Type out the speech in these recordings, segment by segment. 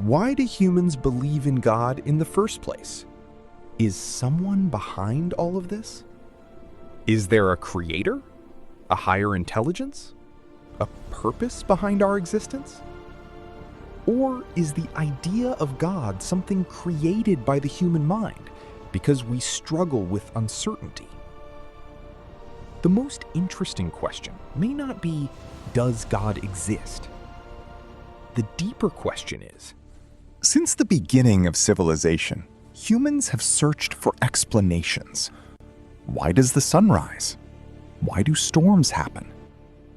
Why do humans believe in God in the first place? Is someone behind all of this? Is there a creator? A higher intelligence? A purpose behind our existence? Or is the idea of God something created by the human mind because we struggle with uncertainty? The most interesting question may not be, does God exist? The deeper question is, since the beginning of civilization, humans have searched for explanations. Why does the sun rise? Why do storms happen?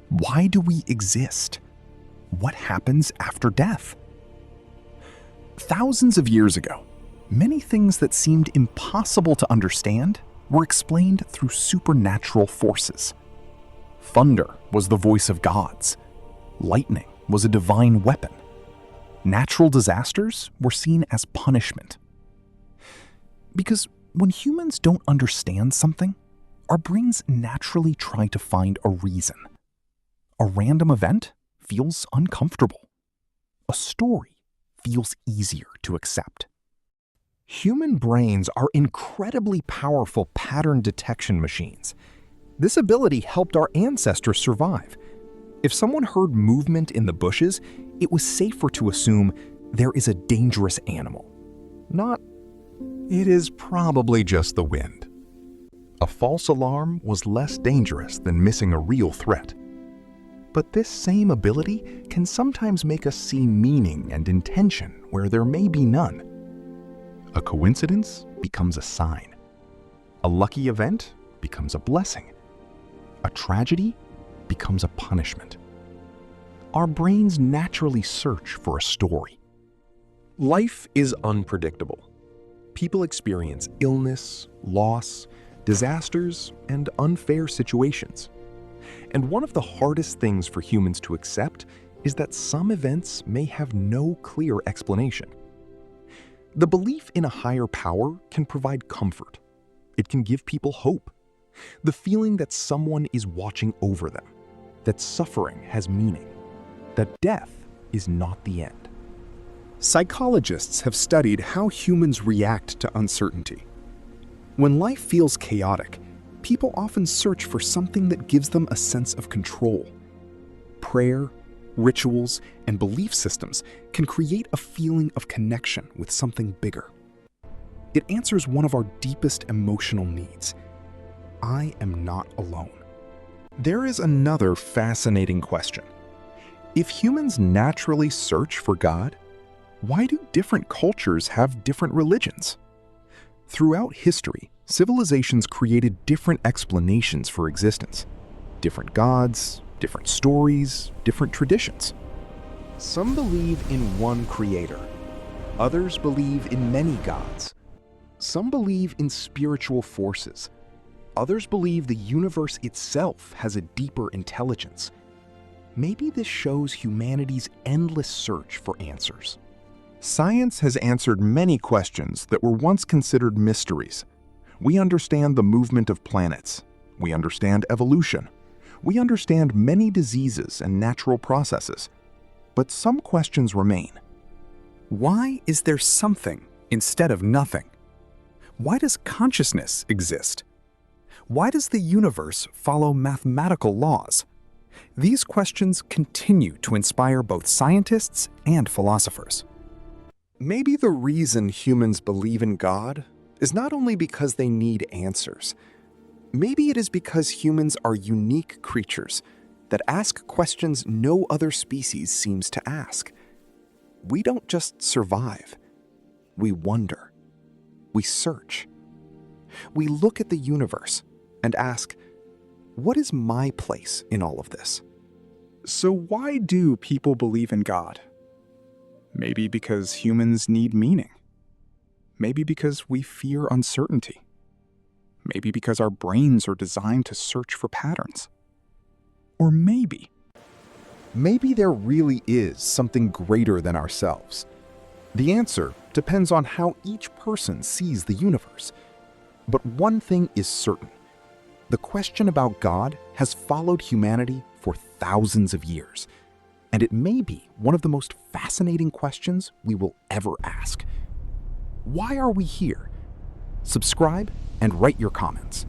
Why do we exist? What happens after death? Thousands of years ago, many things that seemed impossible to understand were explained through supernatural forces. Thunder was the voice of gods. Lightning was a divine weapon. Natural disasters were seen as punishment. Because when humans don't understand something, our brains naturally try to find a reason. A random event feels uncomfortable. A story feels easier to accept. Human brains are incredibly powerful pattern detection machines. This ability helped our ancestors survive. If someone heard movement in the bushes, it was safer to assume there is a dangerous animal. Not, it is probably just the wind. A false alarm was less dangerous than missing a real threat. But this same ability can sometimes make us see meaning and intention where there may be none. A coincidence becomes a sign. A lucky event becomes a blessing. A tragedy becomes a punishment. Our brains naturally search for a story. Life is unpredictable. People experience illness, loss, disasters, and unfair situations. And one of the hardest things for humans to accept is that some events may have no clear explanation. The belief in a higher power can provide comfort. It can give people hope. The feeling that someone is watching over them, that suffering has meaning, that death is not the end. Psychologists have studied how humans react to uncertainty. When life feels chaotic, people often search for something that gives them a sense of control. Prayer, rituals, and belief systems can create a feeling of connection with something bigger. It answers one of our deepest emotional needs. I am not alone. There is another fascinating question. If humans naturally search for God, why do different cultures have different religions? Throughout history, civilizations created different explanations for existence. Different gods, different stories, different traditions. Some believe in one creator. Others believe in many gods. Some believe in spiritual forces. Others believe the universe itself has a deeper intelligence. Maybe this shows humanity's endless search for answers. Science has answered many questions that were once considered mysteries. We understand the movement of planets. We understand evolution. We understand many diseases and natural processes. But some questions remain. Why is there something instead of nothing? Why does consciousness exist? Why does the universe follow mathematical laws? These questions continue to inspire both scientists and philosophers. Maybe the reason humans believe in God is not only because they need answers. Maybe it is because humans are unique creatures that ask questions no other species seems to ask. We don't just survive. We wonder. We search. We look at the universe and ask, what is my place in all of this? So why do people believe in God? Maybe because humans need meaning. Maybe because we fear uncertainty. Maybe because our brains are designed to search for patterns. Or maybe there really is something greater than ourselves. The answer depends on how each person sees the universe. But one thing is certain. The question about God has followed humanity for thousands of years, and it may be one of the most fascinating questions we will ever ask. Why are we here? Subscribe and write your comments.